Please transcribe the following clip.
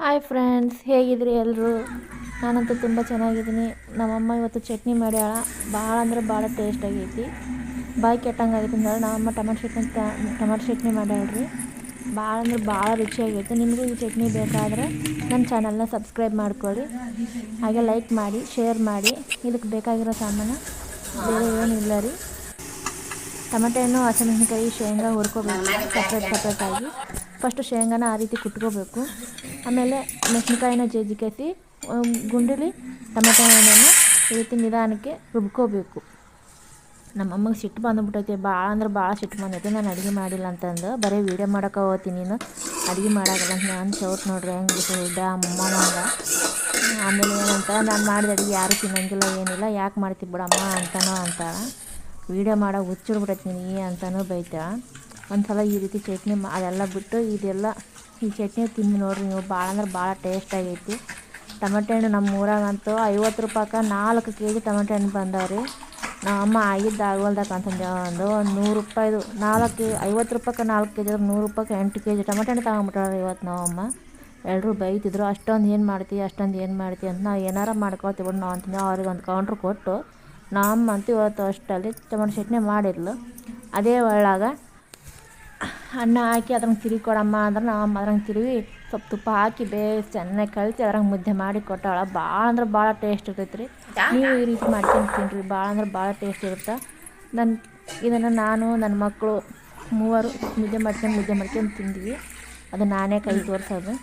Hi friends, ಹೇಗಿದ್ರಿ ಎಲ್ಲರೂ? ನಾನಂತೂ ತುಂಬ ಚೆನ್ನಾಗಿದ್ದೀನಿ. ನಮ್ಮಮ್ಮ ಇವತ್ತು ಚಟ್ನಿ ಮಾಡ್ಯಾಳ. ಭಾಳ ಅಂದ್ರೆ ಭಾಳ ಟೇಸ್ಟ್ ಆಗೈತಿ. ಬಾಯಿ ಕೆಟ್ಟಂಗೆ ಆಗೈತಿ ಅಂದ್ರೆ ನಮ್ಮಮ್ಮ ಟೊಮೆಟೊ ಚಟ್ನಿ ಮಾಡ್ಯಾಳ್ರಿ. ಭಾಳ ಅಂದ್ರೆ ಭಾಳ ರುಚಿಯಾಗೈತಿ. ನಿಮಗೂ ಈ ಚಟ್ನಿ ಬೇಕಾದರೆ ನನ್ನ ಚಾನಲ್ನ ಸಬ್ಸ್ಕ್ರೈಬ್ ಮಾಡ್ಕೊಳ್ಳಿ, ಹಾಗೆ ಲೈಕ್ ಮಾಡಿ, ಶೇರ್ ಮಾಡಿ. ಇದಕ್ಕೆ ಬೇಕಾಗಿರೋ ಸಾಮಾನು ಬೇರೆ ಏನಿಲ್ಲ ರೀ. ಟೊಮೆಟೊ ಹಣ್ಣು, ಹಸಿಮೆಣಸಿನ್ಕಾಯಿ, ಶೇಂಗಾ ಹುರ್ಕೋಬೇಕು ಸಪ್ರೇಟಾಗಿ. ಫಸ್ಟು ಶೇಂಗಾನ ಆ ರೀತಿ ಕುಟ್ಕೋಬೇಕು. ಆಮೇಲೆ ಮೆಣಸಿನ್ಕಾಯಿನ ಜಜ್ಜಿಕೇಸಿ ಗುಂಡಿಲಿ ಟೊಮೆಟೊ ಹಣ್ಣನ್ನು ಈ ರೀತಿ ನಿಧಾನಕ್ಕೆ ರುಬ್ಕೋಬೇಕು. ನಮ್ಮಮ್ಮಗೆ ಸಿಟ್ಟು ಬಂದುಬಿಟ್ಟೈತೆ, ಭಾಳ ಅಂದ್ರೆ ಭಾಳ ಸಿಟ್ಟು ಬಂದೈತೆ. ನಾನು ಅಡುಗೆ ಮಾಡಿಲ್ಲ ಅಂತಂದು ಬರೀ ವೀಡಿಯೋ ಮಾಡೋಕೆ ಹೋಗ್ತೀನಿ, ನೀನು ಅಡುಗೆ ಮಾಡೋಕ್ಕಲ್ಲ ಅಂತ ನಾನು ಚೌಟ್ ನೋಡ್ರಿ ಹೆಂಗೆ ಬಿಸಿಲ್ಡ ಅಮ್ಮಮ್ಮಂಗ. ಆಮೇಲೆ ಏನಂತ, ನಾನು ಮಾಡಿದ ಅಡುಗೆ ಯಾರೂ ತಿನ್ನಂಗಿಲ್ಲ, ಏನಿಲ್ಲ, ಯಾಕೆ ಮಾಡ್ತೀವಿ ಬಿಡಮ್ಮ ಅಂತನೋ ಅಂತಾಳೆ. ವೀಡಿಯೋ ಮಾಡೋ ಹುಚ್ಚಿಡ್ಬಿಟ್ಟೈತಿ ನೀನು ಅಂತಲೂ ಬೈತಾಳೆ. ಒಂದು ಸಲ ಈ ರೀತಿ ಚಟ್ನಿ ಅದೆಲ್ಲ ಬಿಟ್ಟು ಇದೆಲ್ಲ ಈ ಚಟ್ನಿ ತಿಂದು ನೋಡಿರಿ ನೀವು. ಭಾಳ ಅಂದ್ರೆ ಭಾಳ ಟೇಸ್ಟ್ ಆಗೈತಿ. ಟೊಮೆಟೊ ಹಣ್ಣು ನಮ್ಮ ಊರಾಗಂತೂ 50 ರೂಪಾಯಿಗೆ 4 kg ಟೊಮೆಟೊ ಹಣ್ಣು ಬಂದವ್ರಿ. ನಮ್ಮಮ್ಮ ಆಗಿದ್ದು ಆಗೋಲ್ದಕ್ಕೆ ಅಂತಂದು ಒಂದು 100 ರೂಪಾಯಿದು 50 ರೂಪಾಯಿಗೆ 4 kg, 100 ರೂಪಾಯಿಗೆ 8 kg ಟೊಮೆಟೊ ಹಣ್ಣು ತಗೊಂಬಿಟ್ಟಾರೆ ಇವತ್ತು ನಮ್ಮಮ್ಮ. ಎಲ್ಲರೂ ಬೈತಿದ್ರು, ಅಷ್ಟೊಂದು ಏನು ಮಾಡ್ತೀವಿ ಅಂತ. ನಾವು ಏನಾರ ಮಾಡ್ಕೊಳ್ತೀವಿ ಬಿಡು ನಾವು ಅಂತೀನಿ. ಅವ್ರಿಗೆ ಒಂದು ಕೌಂಟ್ರ್ ಕೊಟ್ಟು ನಮ್ಮಮ್ಮ ಅಂತೂ ಇವತ್ತು ಅಷ್ಟಲ್ಲಿ ಟೊಮೆಟೊ ಚಟ್ನಿ ಮಾಡಿದ್ಲು. ಅದೇ ಒಳ್ಳಾಗ ಅನ್ನ ಹಾಕಿ ಅದ್ರಂಗೆ ತಿರುವಿ ಕೊಡಮ್ಮ ಅಂದ್ರೆ ನಮ್ಮಮ್ಮ ಅದ್ರಂಗೆ ತಿರುವಿ ಸ್ವಲ್ಪ ತುಪ್ಪ ಹಾಕಿ ಚೆನ್ನಾಗಿ ಕಲಿಸಿ ಅದ್ರಂಗೆ ಮುದ್ದೆ ಮಾಡಿ ಕೊಟ್ಟಾಳ. ಭಾಳ ಅಂದ್ರೆ ಭಾಳ ಟೇಸ್ಟ್ ಇರ್ತೈತೆ ರೀ. ನೀವು ಈ ರೀತಿ ಮಾಡ್ಕೊಂಡು ತಿನ್ನಿರಿ, ಭಾಳ ಅಂದ್ರೆ ಭಾಳ ಟೇಸ್ಟ್ ಇರುತ್ತೆ. ಇದನ್ನು ನಾನು ನನ್ನ ಮಕ್ಕಳು ಮೂವರು ಮುದ್ದೆ ಮಾಡ್ಕೊಂಡು ತಿಂದ್ವಿ. ಅದು ನಾನೇ ಕೈ ತೋರಿಸೋದು.